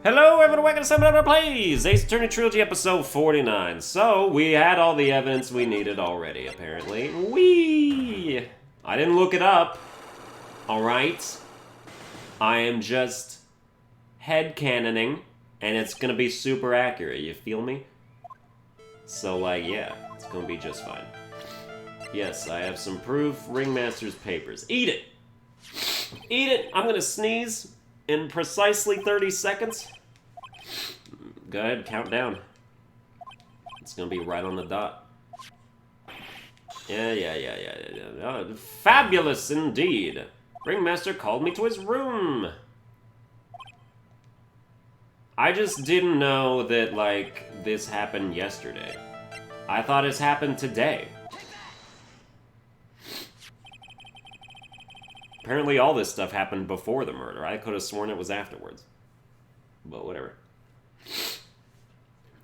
Hello everyone, welcome to Sunburned Plays! Ace Attorney Trilogy episode 49. So, we had all the evidence we needed already, apparently. Whee! I didn't look it up. Alright? I am just headcanoning, and it's gonna be super accurate, you feel me? So, like, yeah, it's gonna be just fine. Yes, I have some proof. Ringmaster's papers. Eat it! Eat it! I'm gonna sneeze in precisely 30 seconds. Go ahead, count down. It's gonna be right on the dot. Yeah. Fabulous indeed. Ringmaster called me to his room. I just didn't know that, like, this happened yesterday. I thought it's happened today. Apparently all this stuff happened before the murder. I could have sworn it was afterwards. But whatever.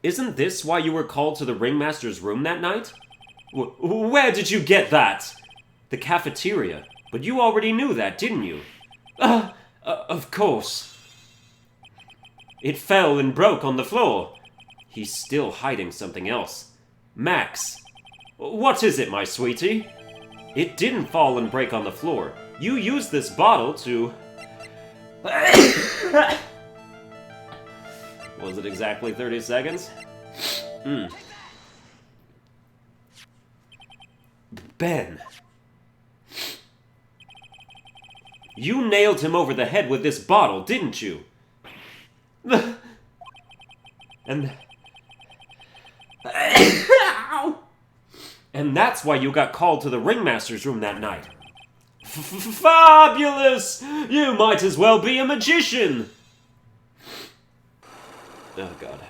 Isn't this why you were called to the Ringmaster's room that night? Where did you get that? The cafeteria. But you already knew that, didn't you? Of course. It fell and broke on the floor. He's still hiding something else. Max. What is it, my sweetie? It didn't fall and break on the floor. You used this bottle to... Was it exactly 30 seconds? Ben. You nailed him over the head with this bottle, didn't you? And that's why you got called to the Ringmaster's room that night. Fabulous! You might as well be a magician! Oh, God.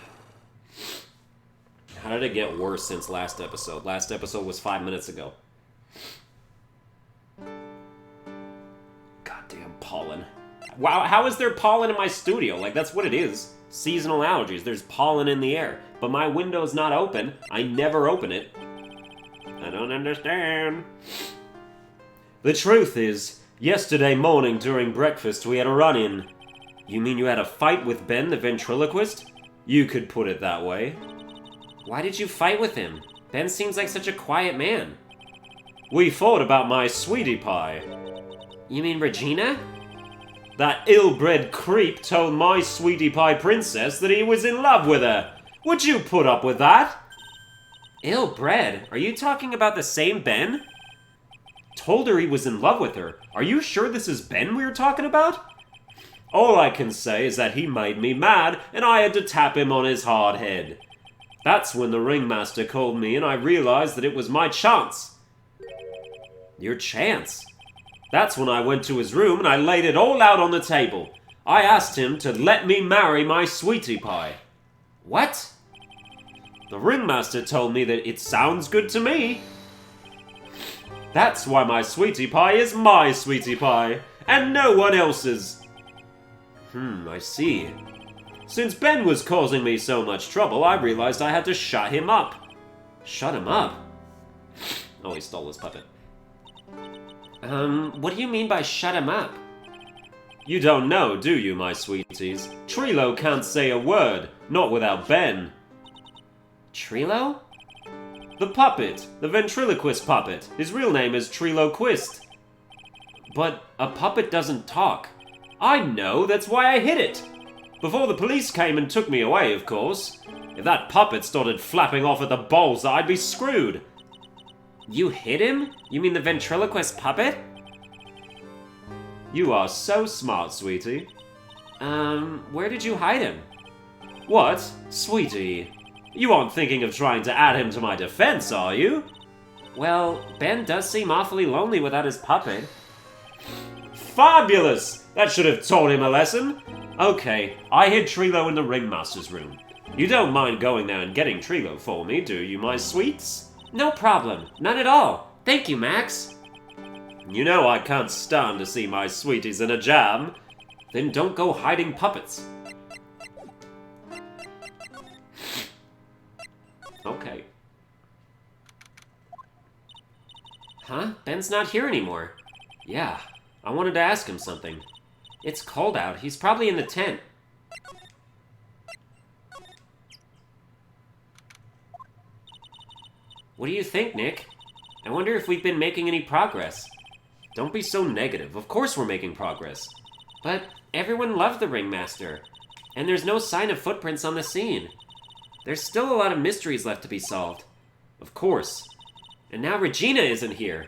How did it get worse since last episode? Last episode was 5 minutes ago. Goddamn pollen. Wow, how is there pollen in my studio? Like, that's what it is. Seasonal allergies. There's pollen in the air. But my window's not open. I never open it. I don't understand. The truth is, yesterday morning during breakfast we had a run-in. You mean you had a fight with Ben the ventriloquist? You could put it that way. Why did you fight with him? Ben seems like such a quiet man. We fought about my sweetie pie. You mean Regina? That ill-bred creep told my sweetie pie princess that he was in love with her. Would you put up with that? Ill-bred? Are you talking about the same Ben? Told her he was in love with her. Are you sure this is Ben we were talking about? All I can say is that he made me mad, and I had to tap him on his hard head. That's when the Ringmaster called me, and I realized that it was my chance. Your chance? That's when I went to his room, and I laid it all out on the table. I asked him to let me marry my sweetie pie. What? The Ringmaster told me that it sounds good to me. That's why my sweetie pie is my sweetie pie, and no one else's. I see. Since Ben was causing me so much trouble, I realized I had to shut him up. Shut him up? Oh, he stole his puppet. What do you mean by shut him up? You don't know, do you, my sweeties? Trilo can't say a word, not without Ben. Trilo? The puppet, the ventriloquist puppet. His real name is Triloquist. But a puppet doesn't talk. I know, that's why I hid it. Before the police came and took me away, of course. If that puppet started flapping off at the balls, I'd be screwed. You hid him? You mean the ventriloquist puppet? You are so smart, sweetie. Where did you hide him? What? Sweetie? You aren't thinking of trying to add him to my defense, are you? Well, Ben does seem awfully lonely without his puppet. Fabulous! That should have taught him a lesson. Okay, I hid Trilo in the Ringmaster's room. You don't mind going there and getting Trilo for me, do you, my sweets? No problem. None at all. Thank you, Max. You know I can't stand to see my sweeties in a jam. Then don't go hiding puppets. Okay. Huh? Ben's not here anymore. Yeah, I wanted to ask him something. It's cold out. He's probably in the tent. What do you think, Nick? I wonder if we've been making any progress. Don't be so negative. Of course we're making progress. But everyone loved the Ringmaster, and there's no sign of footprints on the scene. There's still a lot of mysteries left to be solved. Of course. And now Regina isn't here.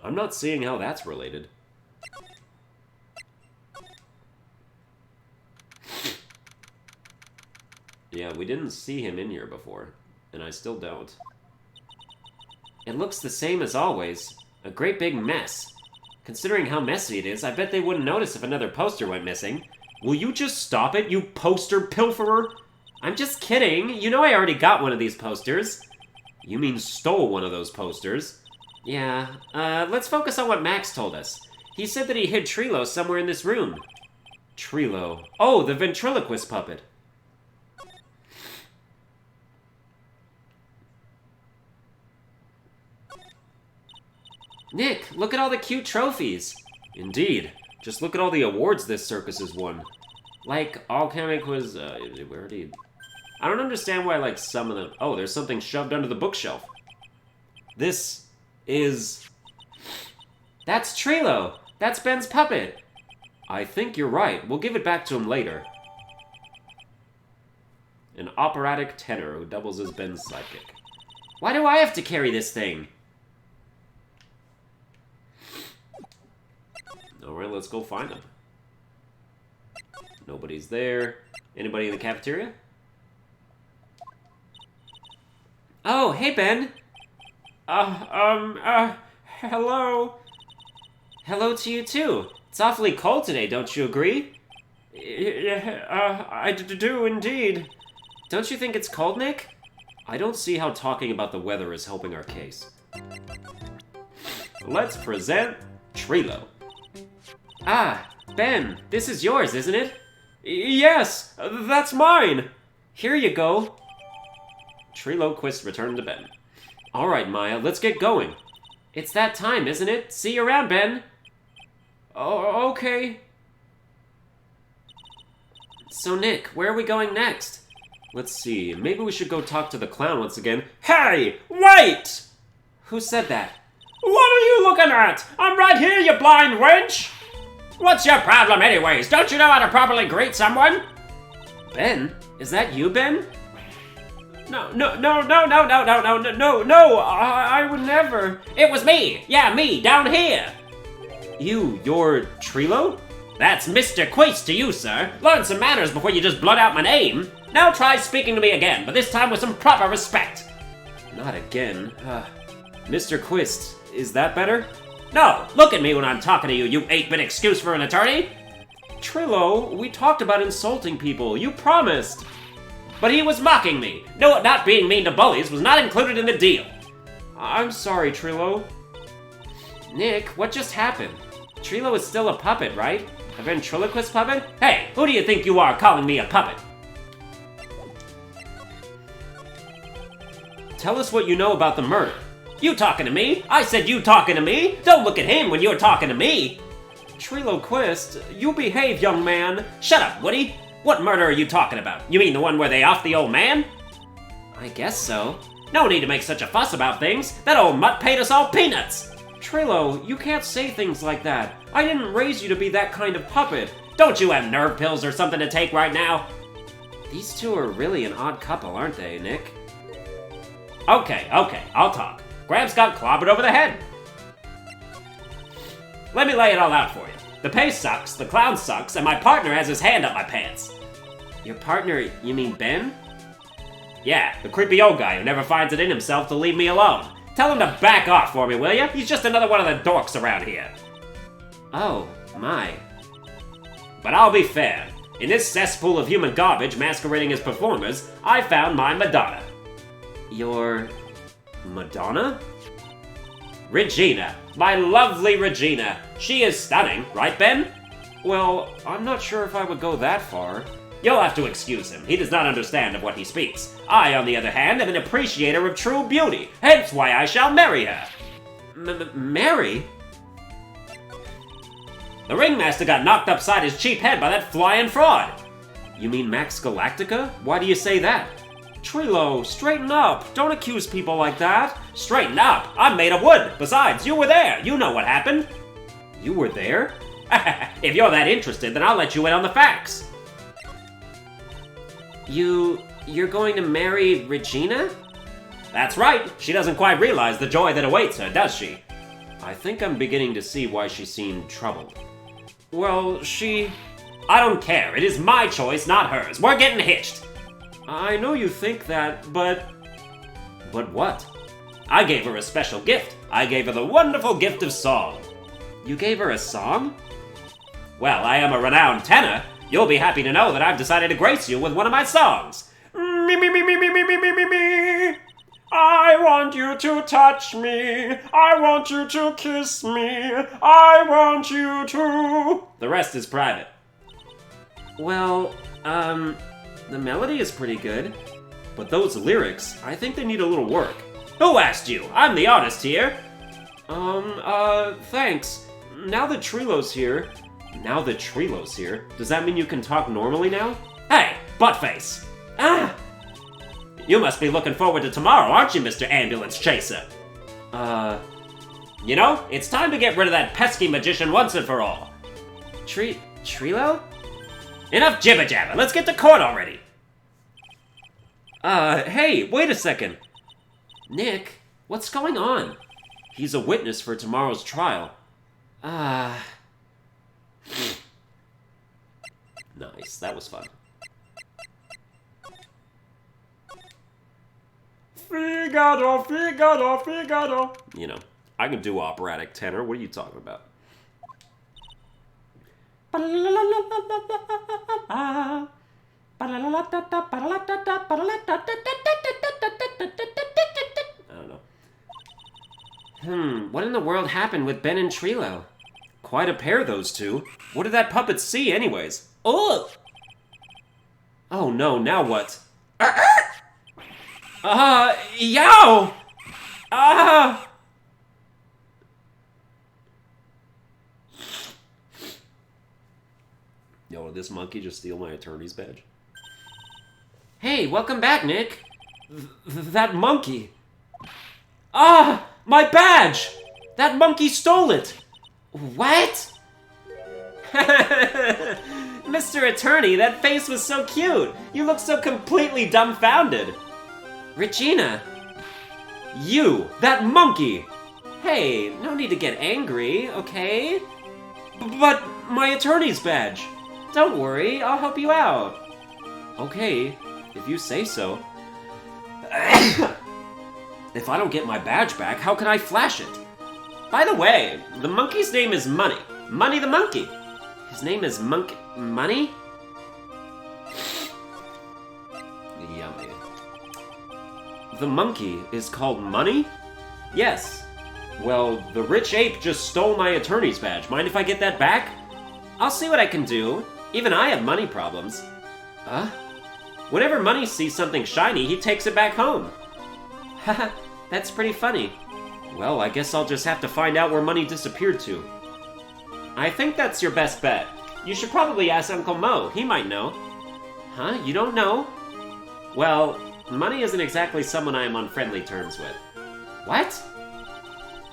I'm not seeing how that's related. Yeah, we didn't see him in here before, and I still don't. It looks the same as always. A great big mess. Considering how messy it is, I bet they wouldn't notice if another poster went missing. Will you just stop it, you poster pilferer? I'm just kidding. You know I already got one of these posters. You mean stole one of those posters? Yeah, let's focus on what Max told us. He said that he hid Trilo somewhere in this room. Trilo. Oh, the ventriloquist puppet. Nick, look at all the cute trophies. Indeed. Just look at all the awards this circus has won. Like, Alchemic was, where did he... I don't understand why, like, some of them... Oh, there's something shoved under the bookshelf. This is... That's Trilo! That's Ben's puppet! I think you're right. We'll give it back to him later. An operatic tenor who doubles as Ben's sidekick. Why do I have to carry this thing? Alright, let's go find him. Nobody's there. Anybody in the cafeteria? Oh, hey, Ben! Hello? Hello to you, too. It's awfully cold today, don't you agree? Yeah, I do indeed. Don't you think it's cold, Nick? I don't see how talking about the weather is helping our case. Let's present Trilo. Ah, Ben, this is yours, isn't it? Yes, that's mine. Here you go. Triloquist returned to Ben. All right, Maya, let's get going. It's that time, isn't it? See you around, Ben. Oh, okay. So, Nick, where are we going next? Let's see, maybe we should go talk to the clown once again. Hey, wait! Who said that? What are you looking at? I'm right here, you blind wench! What's your problem anyways? Don't you know how to properly greet someone? Ben? Is that you, Ben? No, I would never. It was me. Yeah, me, down here. You're Trilo? That's Mr. Quace to you, sir. Learn some manners before you just blurt out my name. Now try speaking to me again, but this time with some proper respect. Not again. Mr. Quist, is that better? No, look at me when I'm talking to you, you 8-bit excuse for an attorney. Trilo, we talked about insulting people. You promised. But he was mocking me. No, not being mean to bullies was not included in the deal. I'm sorry, Trilo. Nick, what just happened? Trilo is still a puppet, right? A ventriloquist puppet? Hey, who do you think you are calling me a puppet? Tell us what you know about the murder. You talking to me? I said you talking to me? Don't look at him when you're talking to me. Triloquist, you behave, young man. Shut up, Woody. What murder are you talking about? You mean the one where they off the old man? I guess so. No need to make such a fuss about things. That old mutt paid us all peanuts. Trilo, you can't say things like that. I didn't raise you to be that kind of puppet. Don't you have nerve pills or something to take right now? These two are really an odd couple, aren't they, Nick? Okay, I'll talk. Grabs got clobbered over the head. Let me lay it all out for you. The pay sucks, the clown sucks, and my partner has his hand up my pants. Your partner, you mean Ben? Yeah, the creepy old guy who never finds it in himself to leave me alone. Tell him to back off for me, will ya? He's just another one of the dorks around here. Oh, my. But I'll be fair. In this cesspool of human garbage masquerading as performers, I found my Madonna. Your... Madonna? Regina. My lovely Regina. She is stunning, right, Ben? Well, I'm not sure if I would go that far. You'll have to excuse him. He does not understand of what he speaks. I, on the other hand, am an appreciator of true beauty, hence why I shall marry her. Marry? The ringmaster got knocked upside his cheap head by that flying fraud. You mean Max Galactica? Why do you say that? Trilo, straighten up. Don't accuse people like that. Straighten up? I'm made of wood. Besides, you were there. You know what happened. You were there? If you're that interested, then I'll let you in on the facts. You're going to marry Regina? That's right. She doesn't quite realize the joy that awaits her, does she? I think I'm beginning to see why she seemed troubled. Well, I don't care. It is my choice, not hers. We're getting hitched. I know you think that, but... But what? I gave her a special gift. I gave her the wonderful gift of song. You gave her a song? Well, I am a renowned tenor. You'll be happy to know that I've decided to grace you with one of my songs. Me, me, me, me, me, me, me, me, me, me. I want you to touch me. I want you to kiss me. I want you to... The rest is private. Well, the melody is pretty good. But those lyrics, I think they need a little work. Who asked you? I'm the artist here. Thanks. Now that Trilo's here, does that mean you can talk normally now? Hey, buttface! Ah! You must be looking forward to tomorrow, aren't you, Mr. Ambulance Chaser? You know, it's time to get rid of that pesky magician once and for all. Trilo? Enough jibber-jabber, let's get to court already! Hey, wait a second. Nick, what's going on? He's a witness for tomorrow's trial. Nice, that was fun. Figaro, Figaro, Figaro. You know, I can do operatic tenor. What are you talking about? I don't know. What in the world happened with Ben and Trilo? Quite a pair, those two. What did that puppet see, anyways? Ugh! Oh no, now what? Yow! Yo, did this monkey just steal my attorney's badge? Hey, welcome back, Nick. That monkey. My badge! That monkey stole it! What? Mr. Attorney, that face was so cute. You look so completely dumbfounded. Regina! You! That monkey! Hey, no need to get angry, okay? But my attorney's badge! Don't worry, I'll help you out. Okay, if you say so. If I don't get my badge back, how can I flash it? By the way, the monkey's name is Money. Money the monkey. His name is Money? Yummy. The monkey is called Money? Yes. Well, the rich ape just stole my attorney's badge. Mind if I get that back? I'll see what I can do. Even I have money problems. Whenever Money sees something shiny, he takes it back home. Haha, that's pretty funny. Well, I guess I'll just have to find out where Money disappeared to. I think that's your best bet. You should probably ask Uncle Mo. He might know. Huh? You don't know? Well, Money isn't exactly someone I am on friendly terms with. What?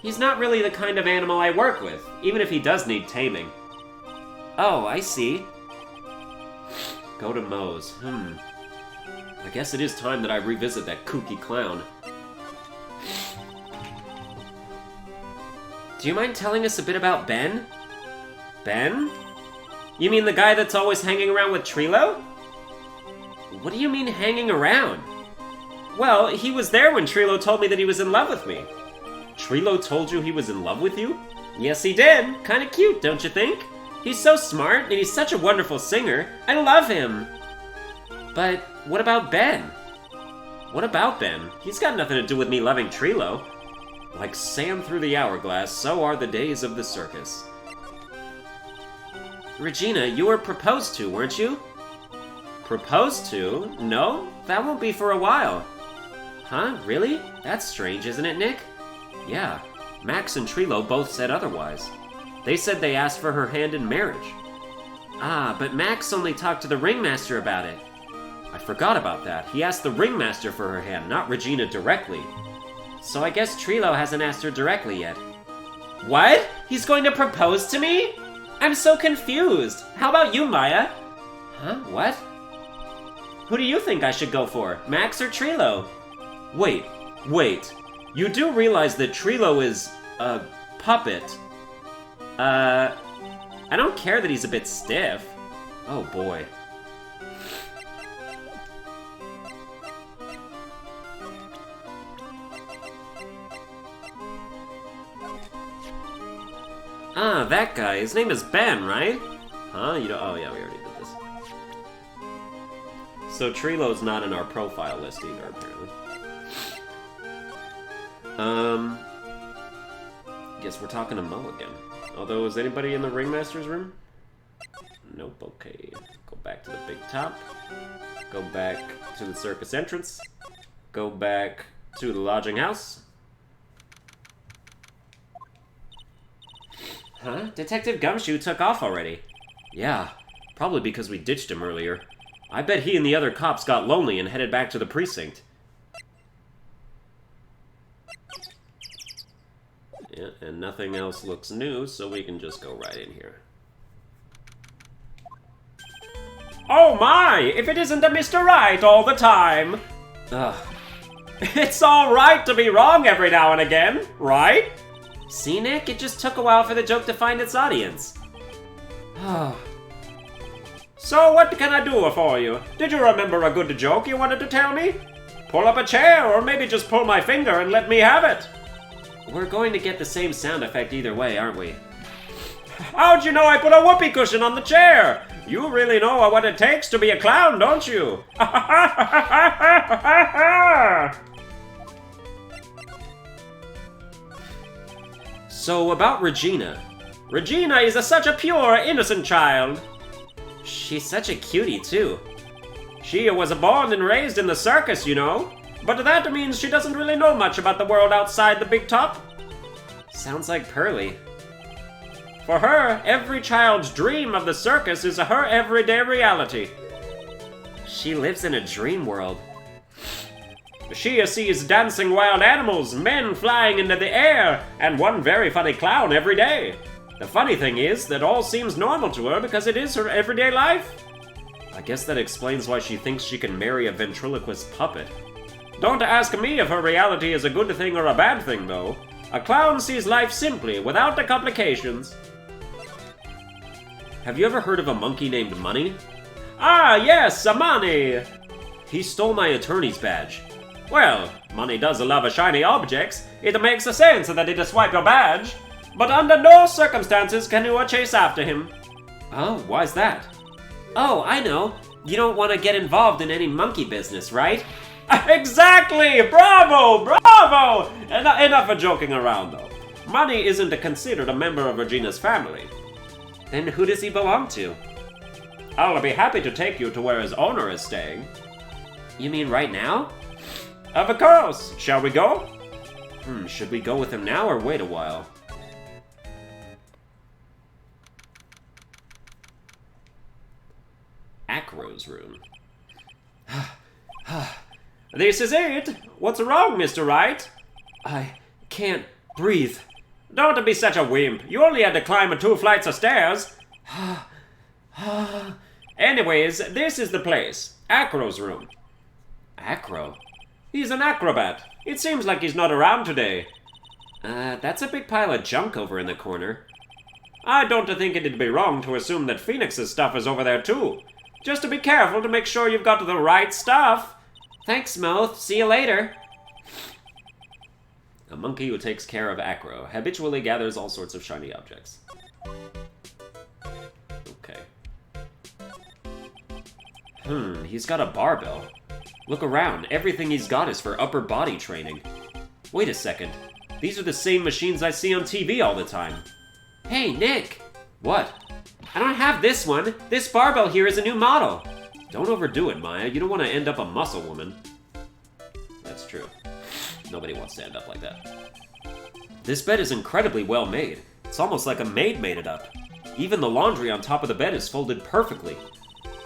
He's not really the kind of animal I work with, even if he does need taming. Oh, I see. Go to Mo's. I guess it is time that I revisit that kooky clown. Do you mind telling us a bit about Ben? Ben? You mean the guy that's always hanging around with Trilo? What do you mean hanging around? Well, he was there when Trilo told me that he was in love with me. Trilo told you he was in love with you? Yes, he did. Kinda cute, don't you think? He's so smart, and he's such a wonderful singer. I love him. But what about Ben? What about Ben? He's got nothing to do with me loving Trilo. Like sand through the hourglass, so are the days of the circus. Regina, you were proposed to, weren't you? Proposed to? No, that won't be for a while. Huh? Really? That's strange, isn't it, Nick? Yeah, Max and Trilo both said otherwise. They said they asked for her hand in marriage. Ah, but Max only talked to the ringmaster about it. I forgot about that. He asked the ringmaster for her hand, not Regina directly. So I guess Trilo hasn't asked her directly yet. What? He's going to propose to me? I'm so confused. How about you, Maya? Huh? What? Who do you think I should go for, Max or Trilo? Wait. You do realize that Trilo is a puppet. I don't care that he's a bit stiff. Oh boy. Ah, that guy. His name is Ben, right? Huh? You don't. Oh yeah, we already did this. So Trilo's not in our profile list either, apparently. Guess we're talking to Mo again. Although, is anybody in the ringmaster's room? Nope. Okay. Go back to the big top. Go back to the circus entrance. Go back to the lodging house. Huh? Detective Gumshoe took off already. Yeah, probably because we ditched him earlier. I bet he and the other cops got lonely and headed back to the precinct. Yeah, and nothing else looks new, so we can just go right in here. Oh my! If it isn't a Mr. Right all the time! Ugh. It's alright to be wrong every now and again, right? See, Nick? It just took a while for the joke to find its audience. So what can I do for you? Did you remember a good joke you wanted to tell me? Pull up a chair, or maybe just pull my finger and let me have it. We're going to get the same sound effect either way, aren't we? How'd you know I put a whoopee cushion on the chair? You really know what it takes to be a clown, don't you? So, about Regina. Regina is such a pure, innocent child. She's such a cutie, too. She was born and raised in the circus, you know. But that means she doesn't really know much about the world outside the big top. Sounds like Pearly. For her, every child's dream of the circus is her everyday reality. She lives in a dream world. She sees dancing wild animals, men flying into the air, and one very funny clown every day. The funny thing is that all seems normal to her because it is her everyday life. I guess that explains why she thinks she can marry a ventriloquist puppet. Don't ask me if her reality is a good thing or a bad thing, though. A clown sees life simply, without the complications. Have you ever heard of a monkey named Money? Ah, yes, a Money! He stole my attorney's badge. Well, Money does love shiny objects. It makes sense that he'd swipe your badge. But under no circumstances can you chase after him. Oh, why's that? Oh, I know. You don't want to get involved in any monkey business, right? Exactly! Bravo! Bravo! Enough of joking around, though. Money isn't considered a member of Regina's family. Then who does he belong to? I'll be happy to take you to where his owner is staying. You mean right now? Of course! Shall we go? Should we go with him now or wait a while? Acro's room. This is it! What's wrong, Mr. Wright? I can't breathe. Don't be such a wimp. You only had to climb 2 flights of stairs. Anyways, this is the place. Acro's room. Acro? He's an acrobat. It seems like he's not around today. That's a big pile of junk over in the corner. I don't think it'd be wrong to assume that Phoenix's stuff is over there too. Just to be careful to make sure you've got the right stuff. Thanks, Mo. See you later. A monkey who takes care of Acro habitually gathers all sorts of shiny objects. Okay. He's got a barbell. Look around. Everything he's got is for upper body training. Wait a second. These are the same machines I see on TV all the time. Hey, Nick! What? I don't have this one. This barbell here is a new model. Don't overdo it, Maya. You don't want to end up a muscle woman. That's true. Nobody wants to end up like that. This bed is incredibly well made. It's almost like a maid made it up. Even the laundry on top of the bed is folded perfectly.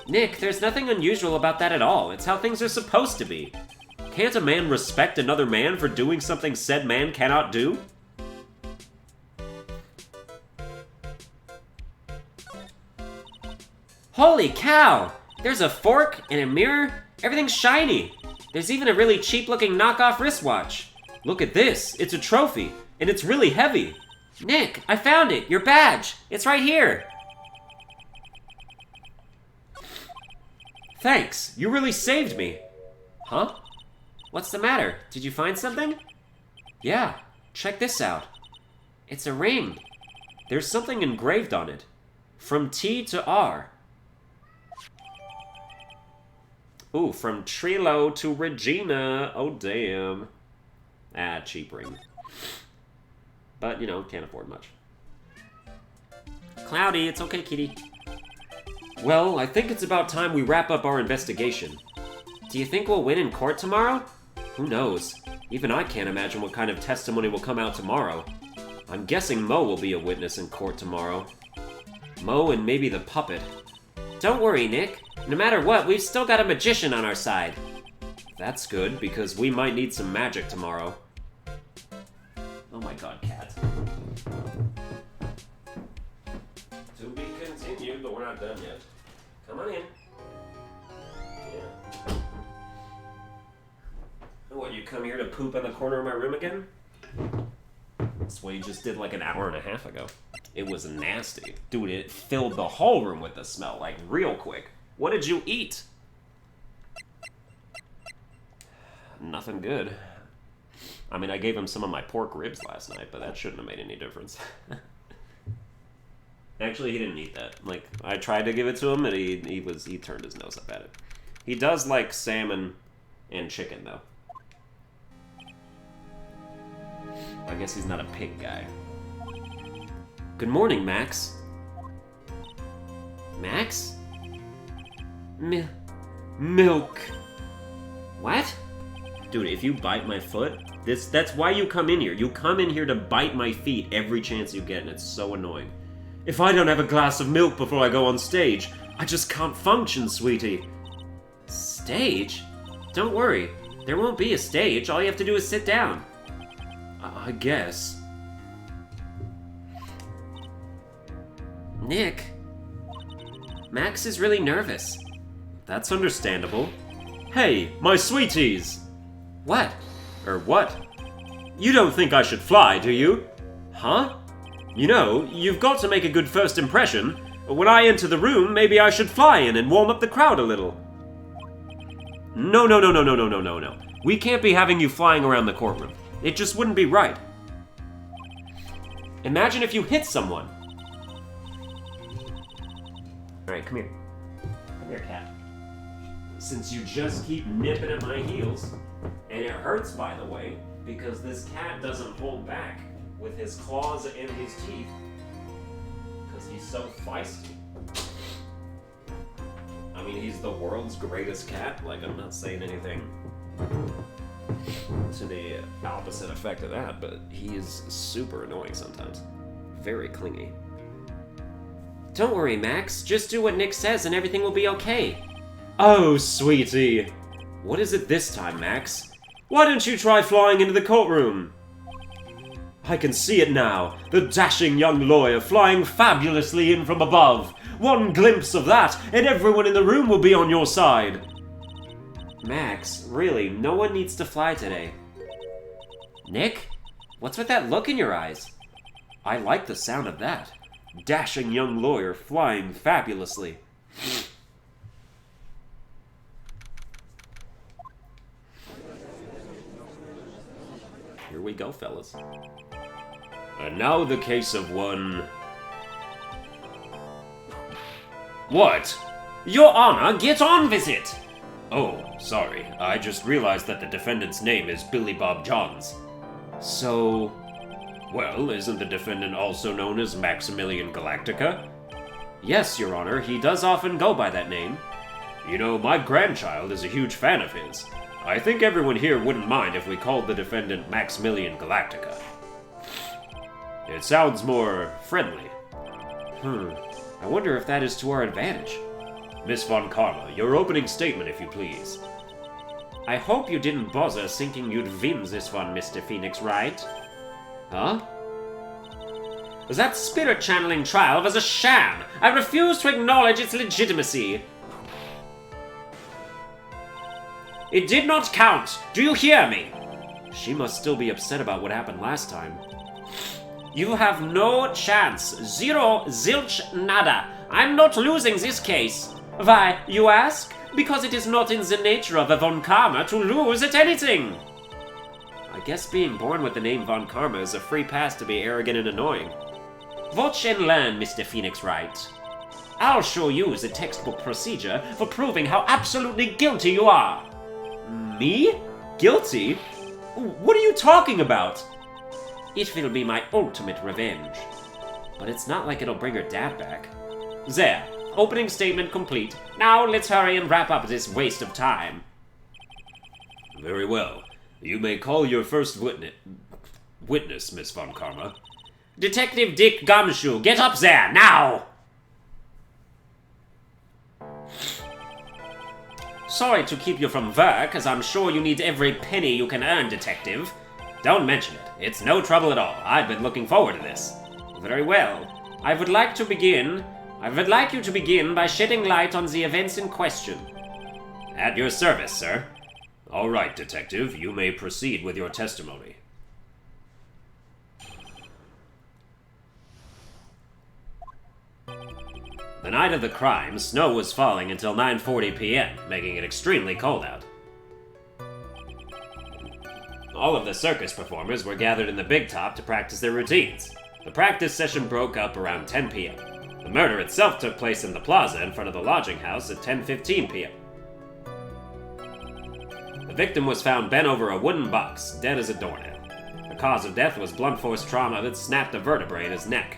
Nick, there's nothing unusual about that at all. It's how things are supposed to be. Can't a man respect another man for doing something said man cannot do? Holy cow! There's a fork and a mirror. Everything's shiny. There's even a really cheap-looking knockoff wristwatch. Look at this. It's a trophy, and it's really heavy. Nick, I found it. Your badge. It's right here. Thanks. You really saved me. Huh? What's the matter? Did you find something? Yeah. Check this out. It's a ring. There's something engraved on it. From T to R. Ooh, from Trilo to Regina. Oh, damn. Ah, cheap ring. But, you know, can't afford much. Cloudy, it's okay, kitty. Well, I think it's about time we wrap up our investigation. Do you think we'll win in court tomorrow? Who knows? Even I can't imagine what kind of testimony will come out tomorrow. I'm guessing Mo will be a witness in court tomorrow. Mo and maybe the puppet. Don't worry, Nick. No matter what, we've still got a magician on our side. That's good, because we might need some magic tomorrow. Oh my god, cat. To be continued, but we're not done yet. Come on in. Yeah. What, you come here to poop in the corner of my room again? That's what you just did like an hour and a half ago. It was nasty. Dude, it filled the whole room with the smell, like, real quick. What did you eat? Nothing good. I mean, I gave him some of my pork ribs last night, but that shouldn't have made any difference. Actually, he didn't eat that. Like, I tried to give it to him, and he turned his nose up at it. He does like salmon and chicken, though. I guess he's not a pig guy. Good morning, Max. Max? Milk. What? Dude, if you bite my foot, that's why you come in here. You come in here to bite my feet every chance you get, and it's so annoying. If I don't have a glass of milk before I go on stage, I just can't function, sweetie. Stage? Don't worry. There won't be a stage. All you have to do is sit down. I guess. Nick. Max is really nervous. That's understandable. Hey, my sweeties! What? Or what? You don't think I should fly, do you? Huh? You know, you've got to make a good first impression. When I enter the room, maybe I should fly in and warm up the crowd a little. No. We can't be having you flying around the courtroom. It just wouldn't be right. Imagine if you hit someone. Alright, come here. Come here, cat. Since you just keep nipping at my heels, and it hurts, by the way, because this cat doesn't hold back with his claws and his teeth, because he's so feisty. I mean, he's the world's greatest cat. Like, I'm not saying anything to the opposite effect of that, but he is super annoying sometimes. Very clingy. Don't worry, Max. Just do what Nick says and everything will be okay. Oh, sweetie. What is it this time, Max? Why don't you try flying into the courtroom? I can see it now. The dashing young lawyer flying fabulously in from above. One glimpse of that, and everyone in the room will be on your side. Max, really, no one needs to fly today. Nick? What's with that look in your eyes? I like the sound of that. Dashing young lawyer flying fabulously. Here we go, fellas. And now the case of one... What? Your Honor, get on with it! Oh, sorry. I just realized that the defendant's name is Billy Bob Johns. So... Well, isn't the defendant also known as Maximilian Galactica? Yes, Your Honor, he does often go by that name. You know, my grandchild is a huge fan of his. I think everyone here wouldn't mind if we called the defendant Maximilian Galactica. It sounds more friendly. I wonder if that is to our advantage. Miss Von Karma, your opening statement, if you please. I hope you didn't bother thinking you'd win this one, Mr. Phoenix, right? Huh? That spirit channeling trial was a sham. I refuse to acknowledge its legitimacy. It did not count. Do you hear me? She must still be upset about what happened last time. You have no chance. Zero, zilch, nada. I'm not losing this case. Why, you ask? Because it is not in the nature of a Von Karma to lose at anything. I guess being born with the name Von Karma is a free pass to be arrogant and annoying. Watch and learn, Mr. Phoenix Wright. I'll show you the textbook procedure for proving how absolutely guilty you are. Me? Guilty? What are you talking about? It will be my ultimate revenge. But it's not like it'll bring her dad back. There. Opening statement complete. Now let's hurry and wrap up this waste of time. Very well. You may call your first witness, Miss Von Karma. Detective Dick Gumshoe, get up there, now! Sorry to keep you from work, as I'm sure you need every penny you can earn, Detective. Don't mention it. It's no trouble at all. I've been looking forward to this. Very well. I would like you to begin by shedding light on the events in question. At your service, sir. All right, Detective. You may proceed with your testimony. The night of the crime, snow was falling until 9:40 p.m., making it extremely cold out. All of the circus performers were gathered in the big top to practice their routines. The practice session broke up around 10 p.m. The murder itself took place in the plaza in front of the lodging house at 10:15 p.m. The victim was found bent over a wooden box, dead as a doornail. The cause of death was blunt force trauma that snapped a vertebrae in his neck.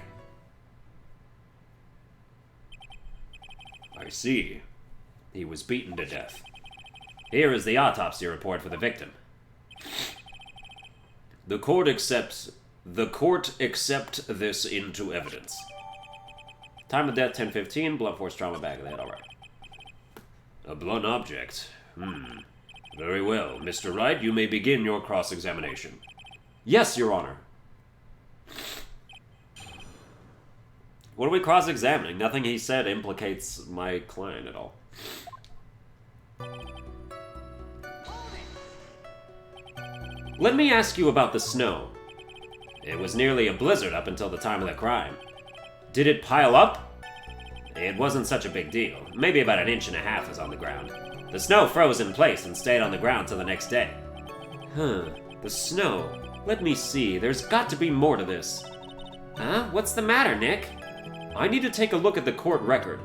I see. He was beaten to death. Here is the autopsy report for the victim. The court accepts this into evidence. Time of death 10:15, blunt force trauma, back of the head, alright. A blunt object. Very well. Mr. Wright, you may begin your cross-examination. Yes, Your Honor. What are we cross-examining? Nothing he said implicates my client at all. Let me ask you about the snow. It was nearly a blizzard up until the time of the crime. Did it pile up? It wasn't such a big deal. Maybe about 1.5 inches was on the ground. The snow froze in place and stayed on the ground till the next day. The snow. Let me see. There's got to be more to this. Huh? What's the matter, Nick? I need to take a look at the court record.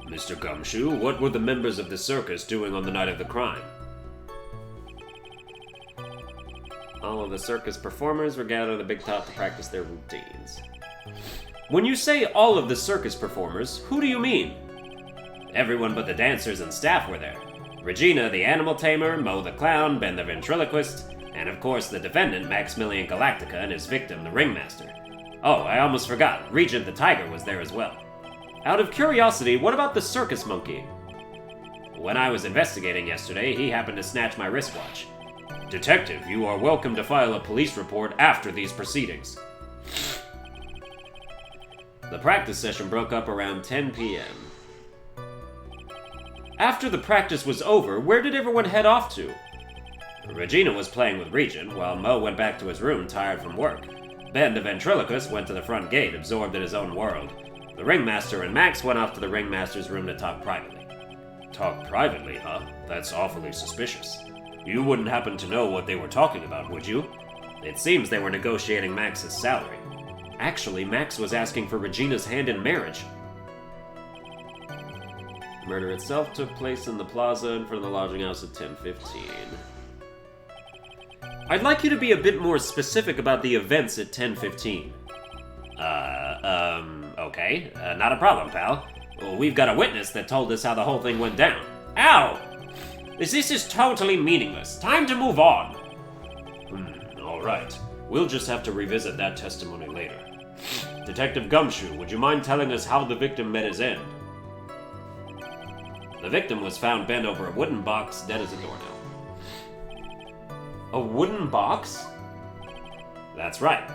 Mr. Gumshoe, what were the members of the circus doing on the night of the crime? All of the circus performers were gathered at the big top to practice their routines. When you say all of the circus performers, who do you mean? Everyone but the dancers and staff were there. Regina, the animal tamer, Mo the clown, Ben the ventriloquist, and of course the defendant, Maximilian Galactica, and his victim, the ringmaster. Oh, I almost forgot, Regent the tiger was there as well. Out of curiosity, what about the circus monkey? When I was investigating yesterday, he happened to snatch my wristwatch. Detective, you are welcome to file a police report after these proceedings. The practice session broke up around 10 p.m. After the practice was over, where did everyone head off to? Regina was playing with Regent, while Mo went back to his room tired from work. Ben, the ventriloquist, went to the front gate, absorbed in his own world. The ringmaster and Max went off to the ringmaster's room to talk privately. Talk privately, huh? That's awfully suspicious. You wouldn't happen to know what they were talking about, would you? It seems they were negotiating Max's salary. Actually, Max was asking for Regina's hand in marriage. The murder itself took place in the plaza in front of the lodging house at 10:15. I'd like you to be a bit more specific about the events at 10:15. Okay. Not a problem, pal. Well, we've got a witness that told us how the whole thing went down. Ow! This is totally meaningless. Time to move on. Alright. We'll just have to revisit that testimony later. Detective Gumshoe, would you mind telling us how the victim met his end? The victim was found bent over a wooden box, dead as a doornail. A wooden box? That's right.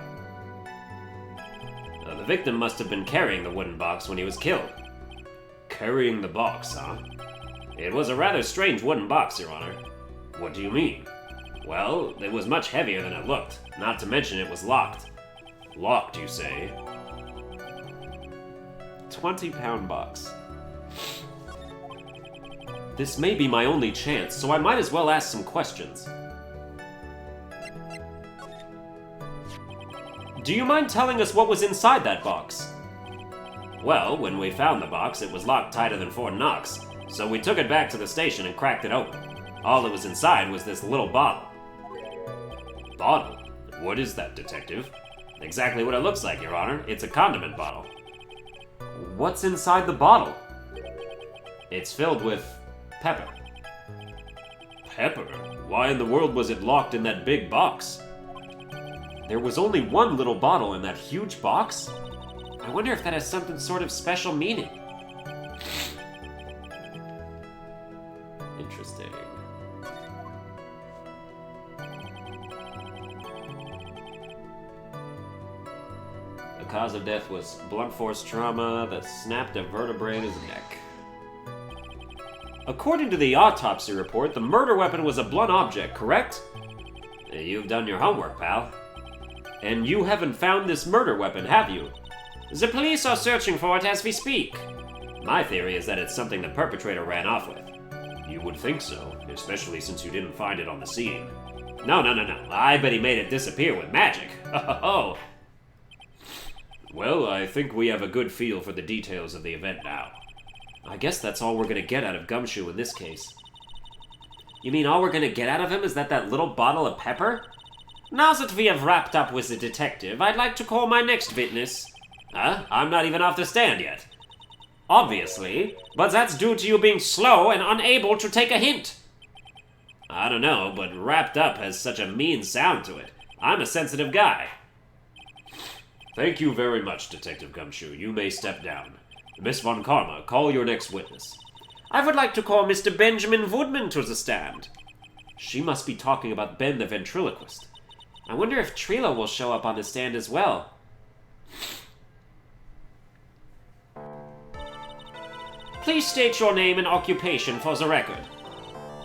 The victim must have been carrying the wooden box when he was killed. Carrying the box, huh? It was a rather strange wooden box, Your Honor. What do you mean? Well, it was much heavier than it looked, not to mention it was locked. Locked, you say? 20-pound box. This may be my only chance, so I might as well ask some questions. Do you mind telling us what was inside that box? Well, when we found the box, it was locked tighter than Fort Knox, so we took it back to the station and cracked it open. All that was inside was this little bottle. Bottle? What is that, Detective? Exactly what it looks like, Your Honor. It's a condiment bottle. What's inside the bottle? It's filled with pepper. Pepper? Why in the world was it locked in that big box? There was only one little bottle in that huge box? I wonder if that has some sort of special meaning. Interesting. The cause of death was blunt force trauma that snapped a vertebrae in his neck. According to the autopsy report, the murder weapon was a blunt object, correct? You've done your homework, pal. And you haven't found this murder weapon, have you? The police are searching for it as we speak. My theory is that it's something the perpetrator ran off with. You would think so, especially since you didn't find it on the scene. No. I bet he made it disappear with magic. Oh. Well, I think we have a good feel for the details of the event now. I guess that's all we're gonna get out of Gumshoe in this case. You mean all we're gonna get out of him is that little bottle of pepper? Now that we have wrapped up with the detective, I'd like to call my next witness. Huh? I'm not even off the stand yet. Obviously, but that's due to you being slow and unable to take a hint. I don't know, but wrapped up has such a mean sound to it. I'm a sensitive guy. Thank you very much, Detective Gumshoe. You may step down. Miss Von Karma, call your next witness. I would like to call Mr. Benjamin Woodman to the stand. She must be talking about Ben the ventriloquist. I wonder if Trilo will show up on the stand as well. Please state your name and occupation for the record.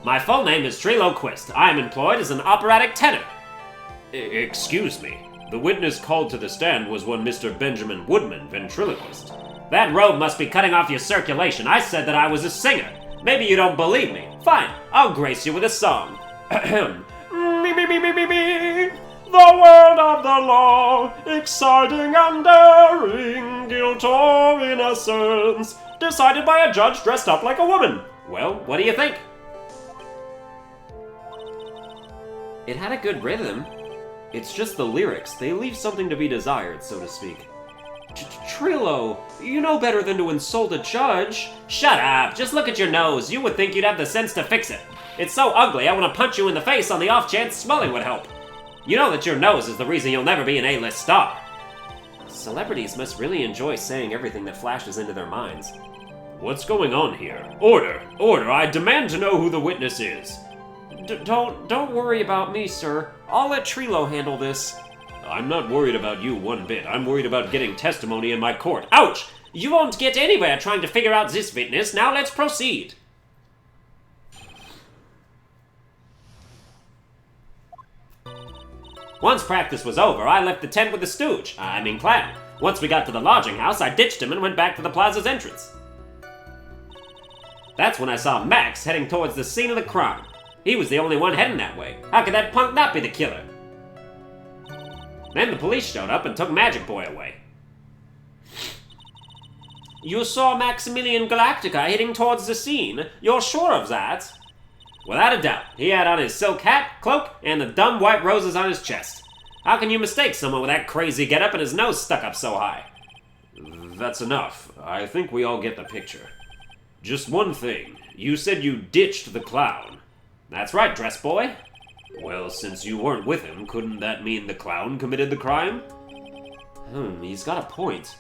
My full name is Trilo Quist. I am employed as an operatic tenor. Excuse me. The witness called to the stand was one Mr. Benjamin Woodman, ventriloquist. That robe must be cutting off your circulation. I said that I was a singer. Maybe you don't believe me. Fine, I'll grace you with a song. Me. The word of the law, exciting and daring, guilt or innocence, decided by a judge dressed up like a woman. Well, what do you think? It had a good rhythm. It's just the lyrics. They leave something to be desired, so to speak. Trilo, you know better than to insult a judge. Shut up, just look at your nose. You would think you'd have the sense to fix it. It's so ugly, I want to punch you in the face on the off chance smelling would help. You know that your nose is the reason you'll never be an A-list star. Celebrities must really enjoy saying everything that flashes into their minds. What's going on here? Order! Order! I demand to know who the witness is. Don't worry about me, sir. I'll let Trilo handle this. I'm not worried about you one bit. I'm worried about getting testimony in my court. Ouch! You won't get anywhere trying to figure out this witness. Now let's proceed. Once practice was over, I left the tent with the stooge. Clown. Once we got to the lodging house, I ditched him and went back to the plaza's entrance. That's when I saw Max heading towards the scene of the crime. He was the only one heading that way. How could that punk not be the killer? Then the police showed up and took Magic Boy away. You saw Maximilian Galactica heading towards the scene? You're sure of that? Without a doubt. He had on his silk hat, cloak, and the dumb white roses on his chest. How can you mistake someone with that crazy getup and his nose stuck up so high? That's enough. I think we all get the picture. Just one thing. You said you ditched the clown. That's right, dress boy. Well, since you weren't with him, couldn't that mean the clown committed the crime? He's got a point.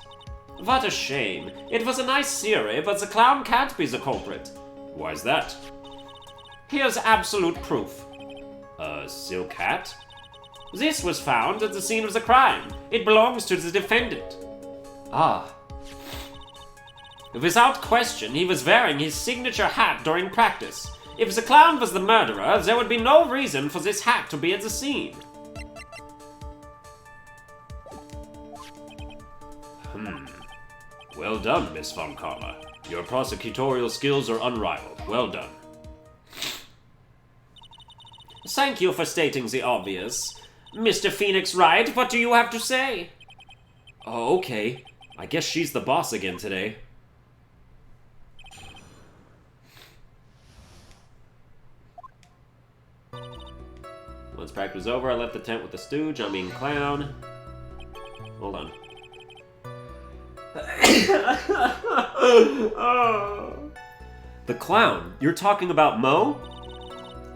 What a shame. It was a nice theory, but the clown can't be the culprit. Why's that? Here's absolute proof. A silk hat? This was found at the scene of the crime. It belongs to the defendant. Ah. Without question, he was wearing his signature hat during practice. If the clown was the murderer, there would be no reason for this hat to be at the scene. Well done, Miss Von Karma. Your prosecutorial skills are unrivaled. Well done. Thank you for stating the obvious. Mr. Phoenix Wright, what do you have to say? Oh, okay. I guess she's the boss again today. Once practice was over, I left the tent with the stooge. I mean clown. Hold on. The clown? You're talking about Mo?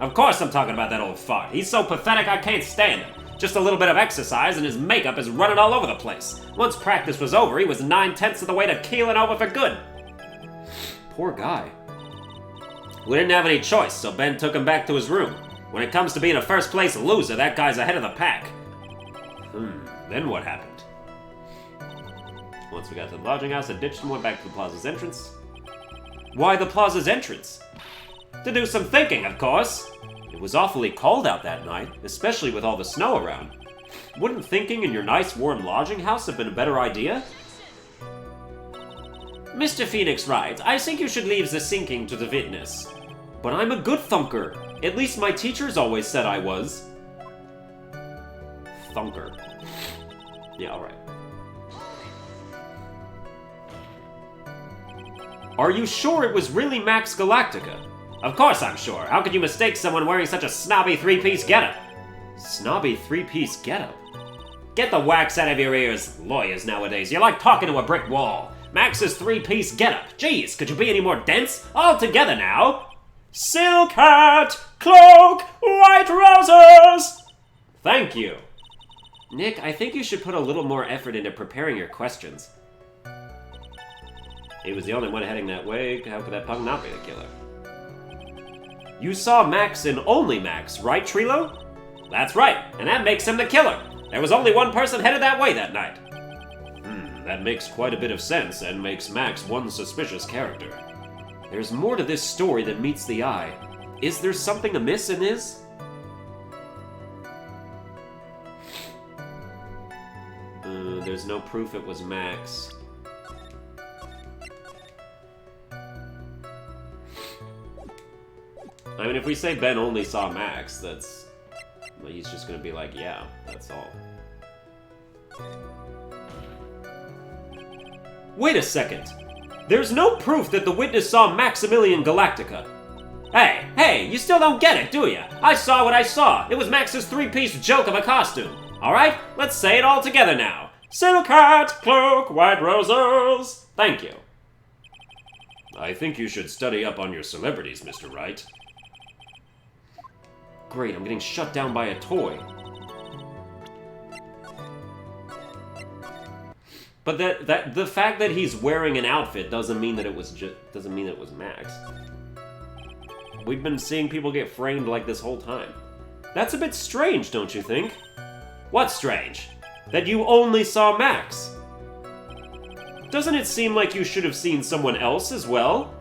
Of course I'm talking about that old fart. He's so pathetic I can't stand him. Just a little bit of exercise and his makeup is running all over the place. Once practice was over, he was 9/10 of the way to keeling over for good. Poor guy. We didn't have any choice, so Ben took him back to his room. When it comes to being a first-place loser, that guy's ahead of the pack. Then what happened? Once we got to the lodging house, I ditched and went back to the plaza's entrance. Why the plaza's entrance? To do some thinking, of course. It was awfully cold out that night, especially with all the snow around. Wouldn't thinking in your nice warm lodging house have been a better idea? Mr. Phoenix Wright, I think you should leave the thinking to the witness. But I'm a good thunker. At least my teachers always said I was. Thunker. Yeah, alright. Are you sure it was really Max Galactica? Of course I'm sure. How could you mistake someone wearing such a snobby three-piece getup? Snobby three-piece getup? Get the wax out of your ears, lawyers nowadays. You're like talking to a brick wall. Max's three-piece getup. Jeez, could you be any more dense? All together now. Silk hat, cloak, white roses. Thank you. Nick, I think you should put a little more effort into preparing your questions. He was the only one heading that way. How could that punk not be the killer? You saw Max and only Max, right, Trilo? That's right, and that makes him the killer. There was only one person headed that way that night. That makes quite a bit of sense and makes Max one suspicious character. There's more to this story than meets the eye. Is there something amiss in this? There's no proof it was Max. I mean, if we say Ben only saw Max, that's... well, he's just gonna be like, yeah, that's all. Wait a second. There's no proof that the witness saw Maximilian Galactica. Hey, you still don't get it, do you? I saw what I saw. It was Max's three-piece joke of a costume. Alright, let's say it all together now. Silk hat, cloak, white roses. Thank you. I think you should study up on your celebrities, Mr. Wright. Great, I'm getting shut down by a toy. But the fact that he's wearing an outfit doesn't mean that it was Max. We've been seeing people get framed like this whole time. That's a bit strange, don't you think? What's strange? That you only saw Max. Doesn't it seem like you should have seen someone else as well?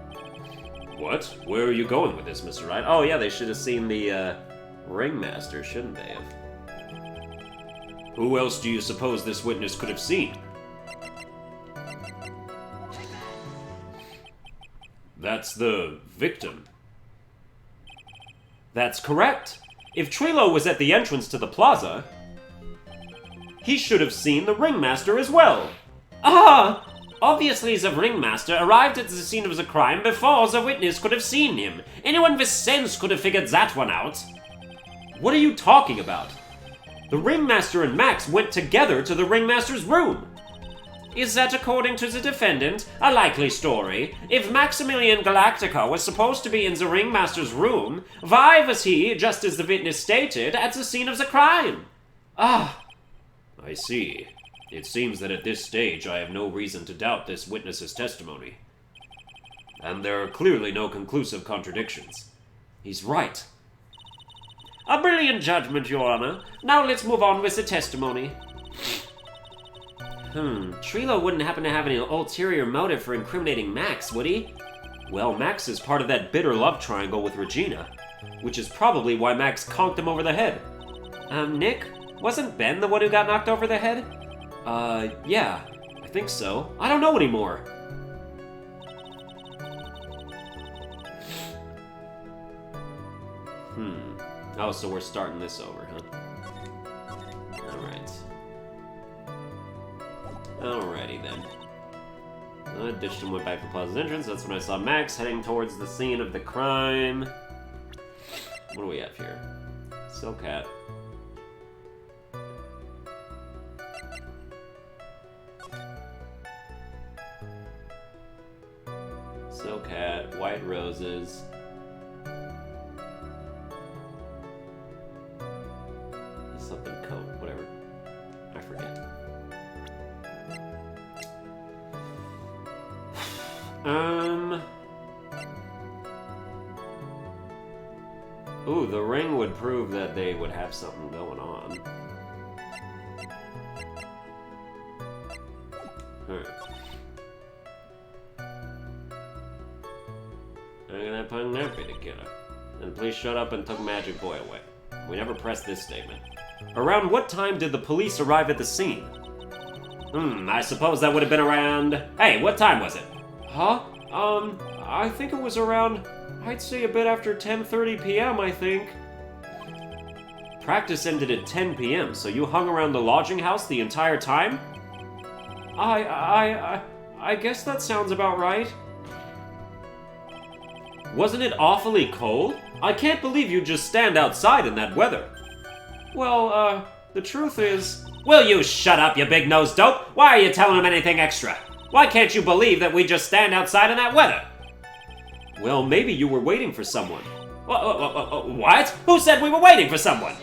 What? Where are you going with this, Mr. Wright? Oh yeah, they should have seen the ringmaster, shouldn't they have? Who else do you suppose this witness could have seen? That's the victim. That's correct. If Trilo was at the entrance to the plaza, he should have seen the ringmaster as well. Ah! Obviously the ringmaster arrived at the scene of the crime before the witness could have seen him. Anyone with sense could have figured that one out. What are you talking about? The ringmaster and Max went together to the ringmaster's room. Is that, according to the defendant, a likely story? If Maximilian Galactica was supposed to be in the ringmaster's room, why was he, just as the witness stated, at the scene of the crime? Ah, I see. It seems that at this stage I have no reason to doubt this witness's testimony. And there are clearly no conclusive contradictions. He's right. A brilliant judgment, Your Honor. Now let's move on with the testimony. Trilo wouldn't happen to have any ulterior motive for incriminating Max, would he? Well, Max is part of that bitter love triangle with Regina, which is probably why Max conked him over the head. Nick? Wasn't Ben the one who got knocked over the head? Yeah, I think so. I don't know anymore. Oh, so we're starting this over, huh? Alright. Alrighty then. I ditched him, went back to Plaza's entrance. That's when I saw Max heading towards the scene of the crime. What do we have here? Silk hat. Silk hat, white roses. Something coat, whatever. I forget. Ooh, the ring would prove that they would have something going on. I'm gonna pung nappy to kill her. And please shut up and took Magic Boy away. We never pressed this statement. Around what time did the police arrive at the scene? I suppose that would have been around... Hey, what time was it? Huh? I think it was around... I'd say a bit after 10:30 p.m., I think. Practice ended at 10 p.m., so you hung around the lodging house the entire time? I guess that sounds about right. Wasn't it awfully cold? I can't believe you'd just stand outside in that weather. Well, the truth is... Will you shut up, you big-nosed dope? Why are you telling him anything extra? Why can't you believe that we just stand outside in that weather? Well, maybe you were waiting for someone. What? Who said we were waiting for someone?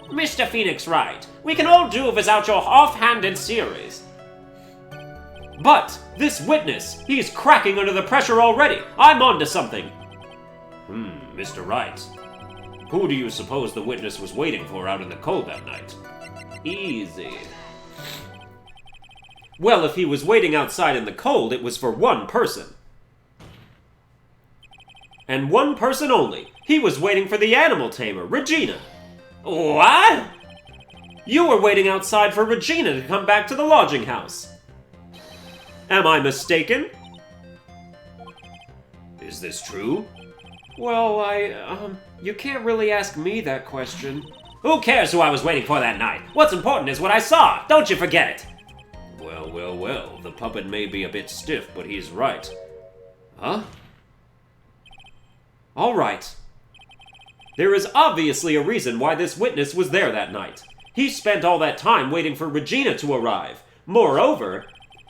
Mr. Phoenix Wright, we can all do without your off-handed series. But, this witness, he's cracking under the pressure already. I'm onto something. Mr. Wright. Who do you suppose the witness was waiting for out in the cold that night? Easy. Well, if he was waiting outside in the cold, it was for one person. And one person only. He was waiting for the animal tamer, Regina. What? You were waiting outside for Regina to come back to the lodging house. Am I mistaken? Is this true? Well, you can't really ask me that question. Who cares who I was waiting for that night? What's important is what I saw. Don't you forget it. Well, the puppet may be a bit stiff, but he's right. Huh? All right. There is obviously a reason why this witness was there that night. He spent all that time waiting for Regina to arrive. Moreover,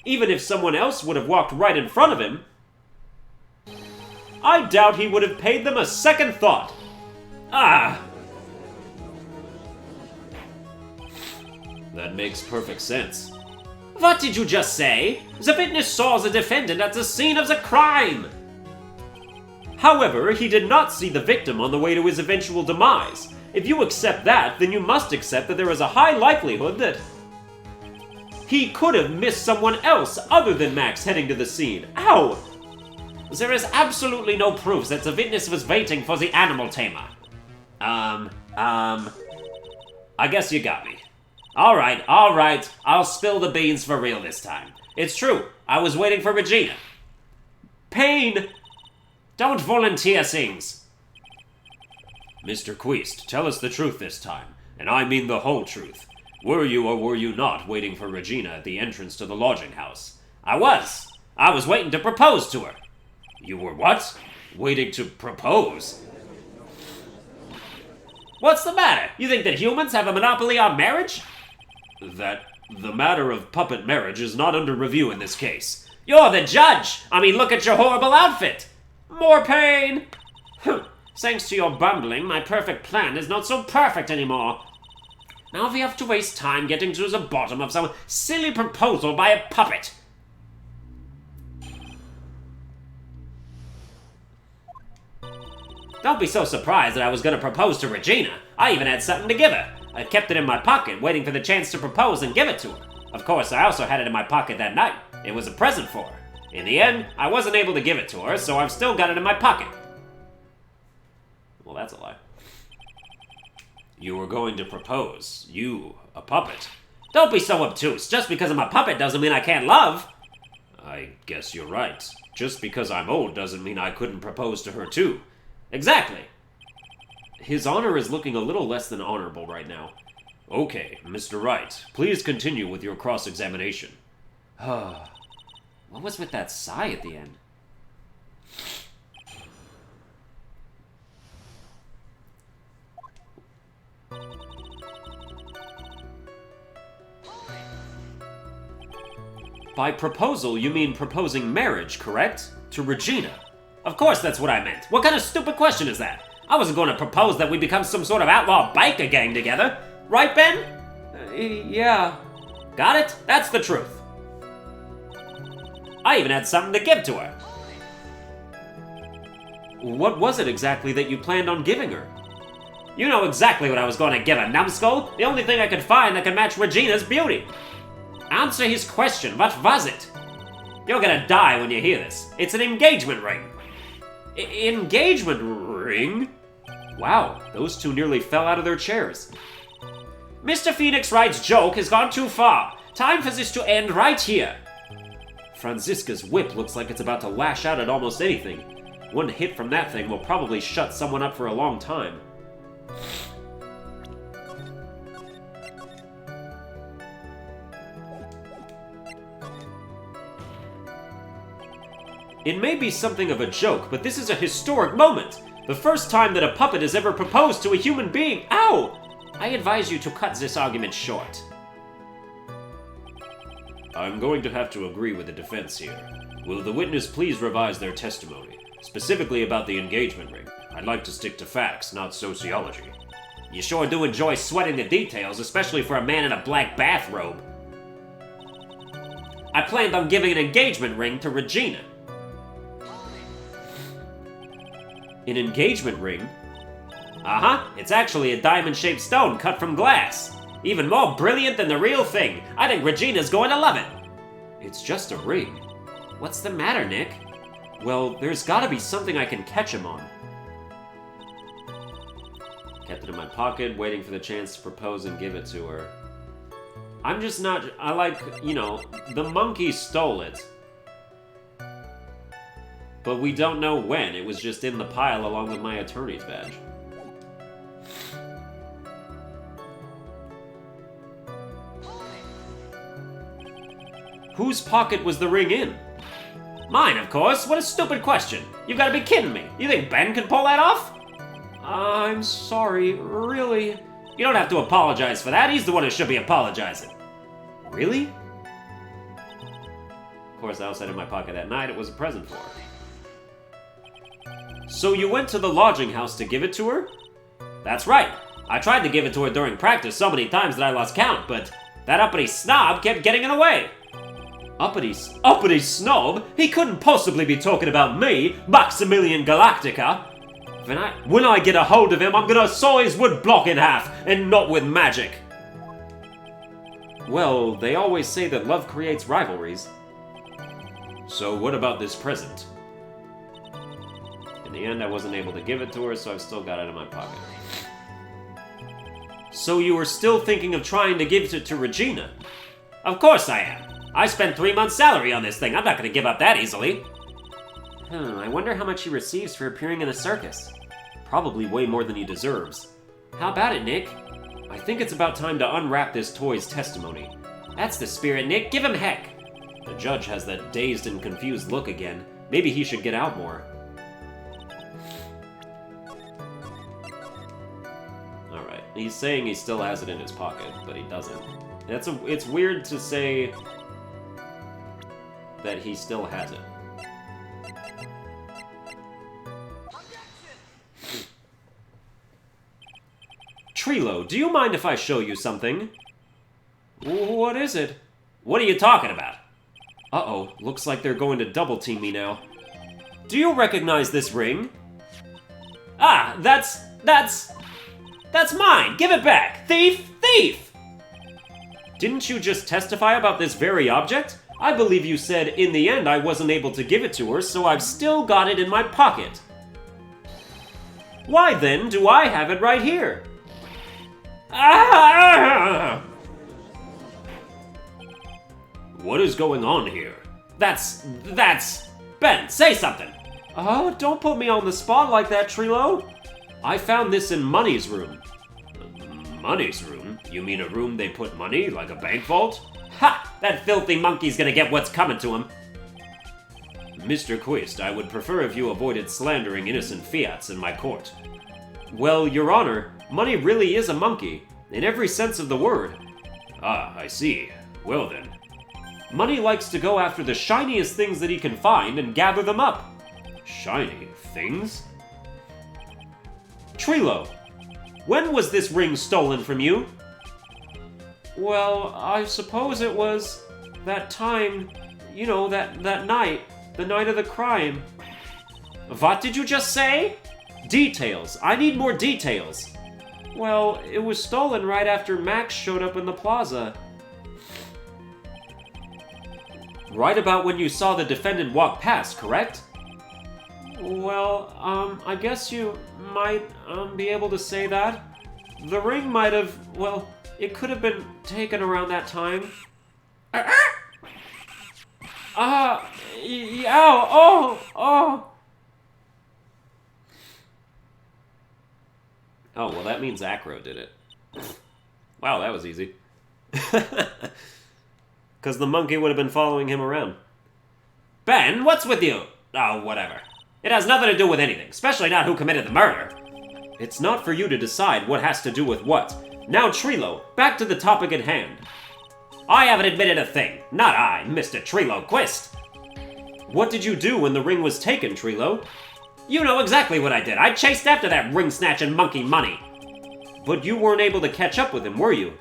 even if someone else would have walked right in front of him, I doubt he would have paid them a second thought. That makes perfect sense. What did you just say? The witness saw the defendant at the scene of the crime. However, he did not see the victim on the way to his eventual demise. If you accept that, then you must accept that there is a high likelihood that he could have missed someone else other than Max heading to the scene. Ow! There is absolutely no proof that the witness was waiting for the animal tamer. I guess you got me. Alright, I'll spill the beans for real this time. It's true, I was waiting for Regina. Pain! Don't volunteer things. Mr. Queest, tell us the truth this time, and I mean the whole truth. Were you or were you not waiting for Regina at the entrance to the lodging house? I was. I was waiting to propose to her. You were what? Waiting to propose? What's the matter? You think that humans have a monopoly on marriage? The matter of puppet marriage is not under review in this case. You're the judge! I mean, look at your horrible outfit! More pain! Thanks to your bumbling, my perfect plan is not so perfect anymore. Now we have to waste time getting to the bottom of some silly proposal by a puppet. Don't be so surprised that I was going to propose to Regina. I even had something to give her. I kept it in my pocket, waiting for the chance to propose and give it to her. Of course, I also had it in my pocket that night. It was a present for her. In the end, I wasn't able to give it to her, so I've still got it in my pocket. Well, that's a lie. You were going to propose. You, a puppet. Don't be so obtuse. Just because I'm a puppet doesn't mean I can't love. I guess you're right. Just because I'm old doesn't mean I couldn't propose to her too. Exactly. His honor is looking a little less than honorable right now. Okay, Mr. Wright, please continue with your cross-examination. What was with that sigh at the end? By proposal, you mean proposing marriage, correct? To Regina. Of course that's what I meant. What kind of stupid question is that? I wasn't going to propose that we become some sort of outlaw biker gang together. Right, Ben? Yeah. Got it? That's the truth. I even had something to give to her. What was it exactly that you planned on giving her? You know exactly what I was going to give her, numbskull. The only thing I could find that could match Regina's beauty. Answer his question. What was it? You're gonna die when you hear this. It's an engagement ring. Engagement ring? Wow, those two nearly fell out of their chairs. Mr. Phoenix Wright's joke has gone too far. Time for this to end right here. Franziska's whip looks like it's about to lash out at almost anything. One hit from that thing will probably shut someone up for a long time. It may be something of a joke, but this is a historic moment. The first time that a puppet has ever proposed to a human being. Ow! I advise you to cut this argument short. I'm going to have to agree with the defense here. Will the witness please revise their testimony, specifically about the engagement ring? I'd like to stick to facts, not sociology. You sure do enjoy sweating the details, especially for a man in a black bathrobe. I planned on giving an engagement ring to Regina. An engagement ring? Uh-huh, it's actually a diamond-shaped stone cut from glass. Even more brilliant than the real thing. I think Regina's going to love it. It's just a ring. What's the matter, Nick? Well, there's gotta be something I can catch him on. Kept it in my pocket, waiting for the chance to propose and give it to her. I'm just not... the monkey stole it. But we don't know when. It was just in the pile along with my attorney's badge. Whose pocket was the ring in? Mine, of course. What a stupid question. You've got to be kidding me. You think Ben could pull that off? I'm sorry. Really? You don't have to apologize for that. He's the one who should be apologizing. Really? Of course, I also had in my pocket that night. It was a present for her. So you went to the lodging house to give it to her? That's right. I tried to give it to her during practice so many times that I lost count, but that uppity snob kept getting in the way. Uppity snob? He couldn't possibly be talking about me, Maximilian Galactica. When I get a hold of him, I'm gonna saw his wood block in half, and not with magic. Well, they always say that love creates rivalries. So what about this present? In the end, I wasn't able to give it to her, so I've still got it in my pocket. So you were still thinking of trying to give it to Regina? Of course I am. I spent 3 months' salary on this thing. I'm not going to give up that easily. I wonder how much he receives for appearing in a circus. Probably way more than he deserves. How about it, Nick? I think it's about time to unwrap this toy's testimony. That's the spirit, Nick. Give him heck. The judge has that dazed and confused look again. Maybe he should get out more. Alright, he's saying he still has it in his pocket, but he doesn't. It's weird to say that he still has it. Trilo, do you mind if I show you something? What is it? What are you talking about? Uh-oh, looks like they're going to double-team me now. Do you recognize this ring? Ah, that's mine! Give it back! Thief! Thief! Didn't you just testify about this very object? I believe you said, in the end, I wasn't able to give it to her, so I've still got it in my pocket. Why then do I have it right here? Ah! What is going on here? That's... Ben, say something! Oh, don't put me on the spot like that, Trilo. I found this in Money's room. Money's room? You mean a room they put money, like a bank vault? Ha! That filthy monkey's gonna get what's coming to him. Mr. Quist, I would prefer if you avoided slandering innocent fiats in my court. Well, Your Honor, Money really is a monkey, in every sense of the word. Ah, I see. Well then. Money likes to go after the shiniest things that he can find and gather them up. Shiny things? Trilo, when was this ring stolen from you? Well, I suppose it was that time, you know, that night, the night of the crime. What did you just say? Details. I need more details. Well, it was stolen right after Max showed up in the plaza. Right about when you saw the defendant walk past, correct? Well, I guess you might, be able to say that. The ring might have, well, it could have been taken around that time. Ow, oh! Oh, well, that means Acro did it. Wow, that was easy. Because the monkey would have been following him around. Ben, what's with you? Oh, whatever. It has nothing to do with anything, especially not who committed the murder. It's not for you to decide what has to do with what. Now, Trilo, back to the topic at hand. I haven't admitted a thing. Not I, Mr. Trilo Quist. What did you do when the ring was taken, Trilo? You know exactly what I did. I chased after that ring-snatching monkey Money. But you weren't able to catch up with him, were you?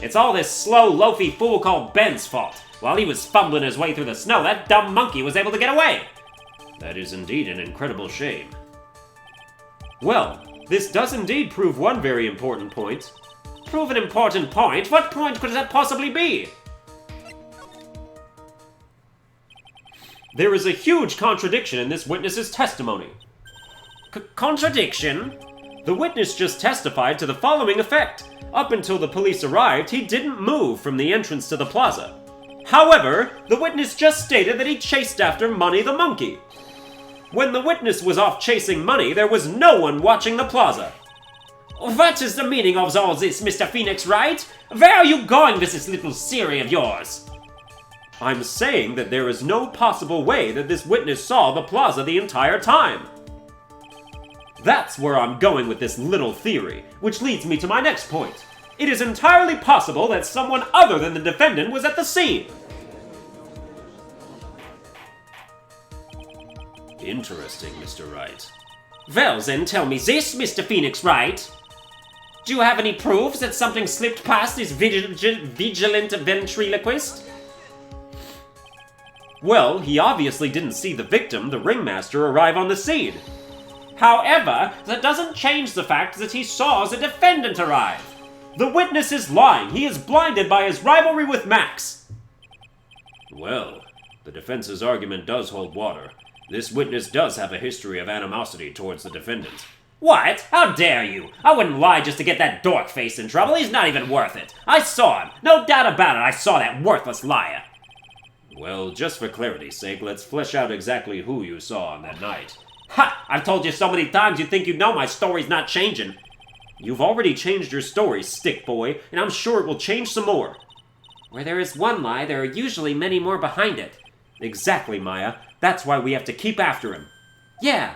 It's all this slow, loafy fool called Ben's fault. While he was fumbling his way through the snow, that dumb monkey was able to get away. That is indeed an incredible shame. Well, this does indeed prove one very important point. Prove an important point? What point could that possibly be? There is a huge contradiction in this witness's testimony. Contradiction? The witness just testified to the following effect. Up until the police arrived, he didn't move from the entrance to the plaza. However, the witness just stated that he chased after Money the monkey. When the witness was off chasing Money, there was no one watching the plaza. What is the meaning of all this, Mr. Phoenix Wright? Where are you going with this little theory of yours? I'm saying that there is no possible way that this witness saw the plaza the entire time. That's where I'm going with this little theory, which leads me to my next point. It is entirely possible that someone other than the defendant was at the scene. Interesting, Mr. Wright. Well, then tell me this, Mr. Phoenix Wright. Do you have any proofs that something slipped past this vigilant ventriloquist? Well, he obviously didn't see the victim, the ringmaster, arrive on the scene. However, that doesn't change the fact that he saw the defendant arrive. The witness is lying. He is blinded by his rivalry with Max. Well, the defense's argument does hold water. This witness does have a history of animosity towards the defendant. What? How dare you? I wouldn't lie just to get that dork face in trouble. He's not even worth it. I saw him. No doubt about it, I saw that worthless liar. Well, just for clarity's sake, let's flesh out exactly who you saw on that night. Ha! I've told you so many times you'd think you know my story's not changing. You've already changed your story, stick boy, and I'm sure it will change some more. Where there is one lie, there are usually many more behind it. Exactly, Maya. That's why we have to keep after him. Yeah.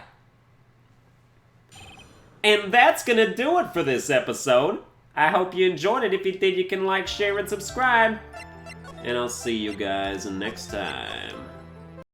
And that's gonna do it for this episode. I hope you enjoyed it. If you did, you can like, share, and subscribe. And I'll see you guys next time.